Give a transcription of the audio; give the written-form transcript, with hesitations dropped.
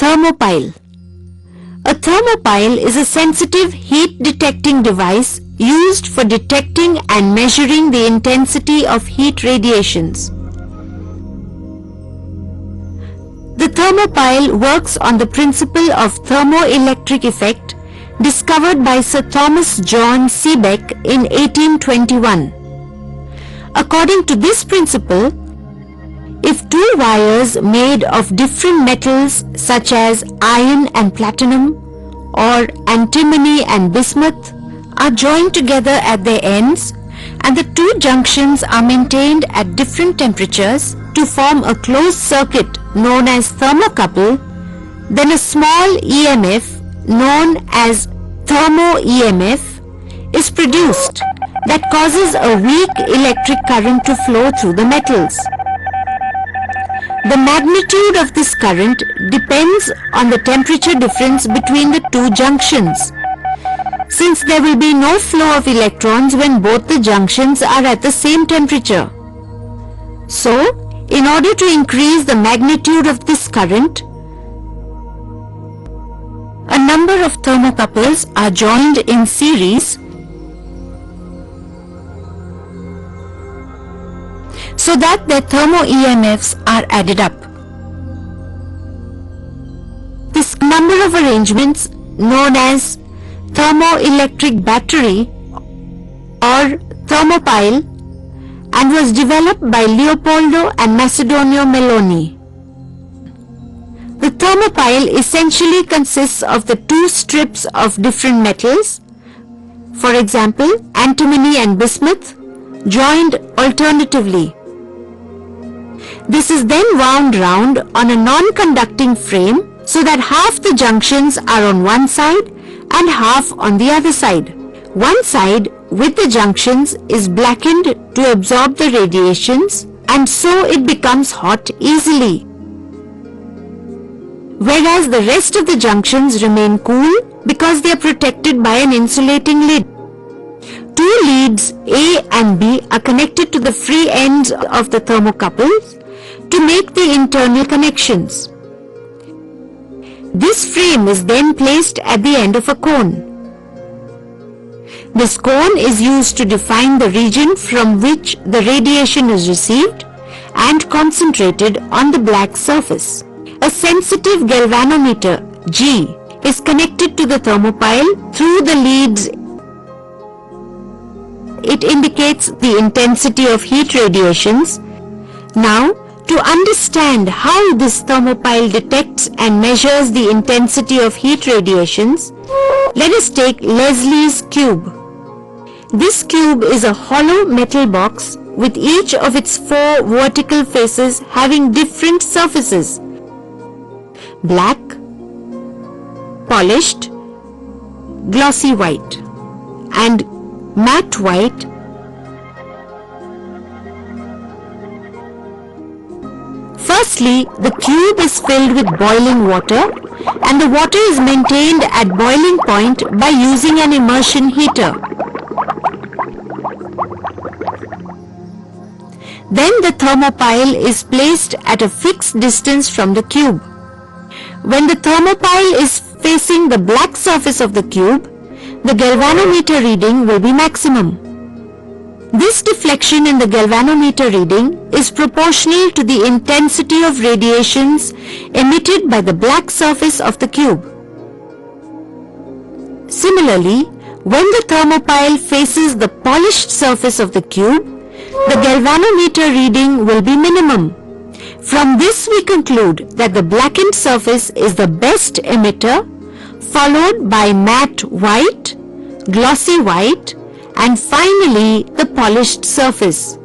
Thermopile. A thermopile is a sensitive heat detecting device used for detecting and measuring the intensity of heat radiations. The thermopile works on the principle of thermoelectric effect discovered by Sir Thomas John Seebeck in 1821. According to this principle, if two wires made of different metals such as iron and platinum or antimony and bismuth are joined together at their ends and the two junctions are maintained at different temperatures to form a closed circuit known as thermocouple, then a small EMF known as thermo EMF is produced that causes a weak electric current to flow through the metals. The magnitude of this current depends on the temperature difference between the two junctions, since there will be no flow of electrons when both the junctions are at the same temperature. So, in order to increase the magnitude of this current, a number of thermocouples are joined in series so that their thermo EMFs are added up. This number of arrangements, known as thermoelectric battery or thermopile, and was developed by Leopoldo and Macedonio Melloni. The thermopile essentially consists of the two strips of different metals, for example antimony and bismuth, joined alternatively. This is then wound round on a non-conducting frame so that half the junctions are on one side and half on the other side. One side with the junctions is blackened to absorb the radiations and so it becomes hot easily, whereas the rest of the junctions remain cool because they are protected by an insulating lid. Two leads A and B are connected to the free ends of the thermocouples to make the internal connections. This frame is then placed at the end of a cone. This cone is used to define the region from which the radiation is received and concentrated on the black surface. A sensitive galvanometer, G, is connected to the thermopile through the leads. It indicates the intensity of heat radiations. Now, to understand how this thermopile detects and measures the intensity of heat radiations, let us take Leslie's cube. This cube is a hollow metal box with each of its four vertical faces having different surfaces: black, polished, glossy white, and matte white. Firstly, the cube is filled with boiling water and the water is maintained at boiling point by using an immersion heater. Then the thermopile is placed at a fixed distance from the cube. When the thermopile is facing the black surface of the cube, the galvanometer reading will be maximum. This deflection in the galvanometer reading is proportional to the intensity of radiations emitted by the black surface of the cube. Similarly, when the thermopile faces the polished surface of the cube, the galvanometer reading will be minimum. From this we conclude that the blackened surface is the best emitter, followed by matte white, glossy white, and finally the polished surface.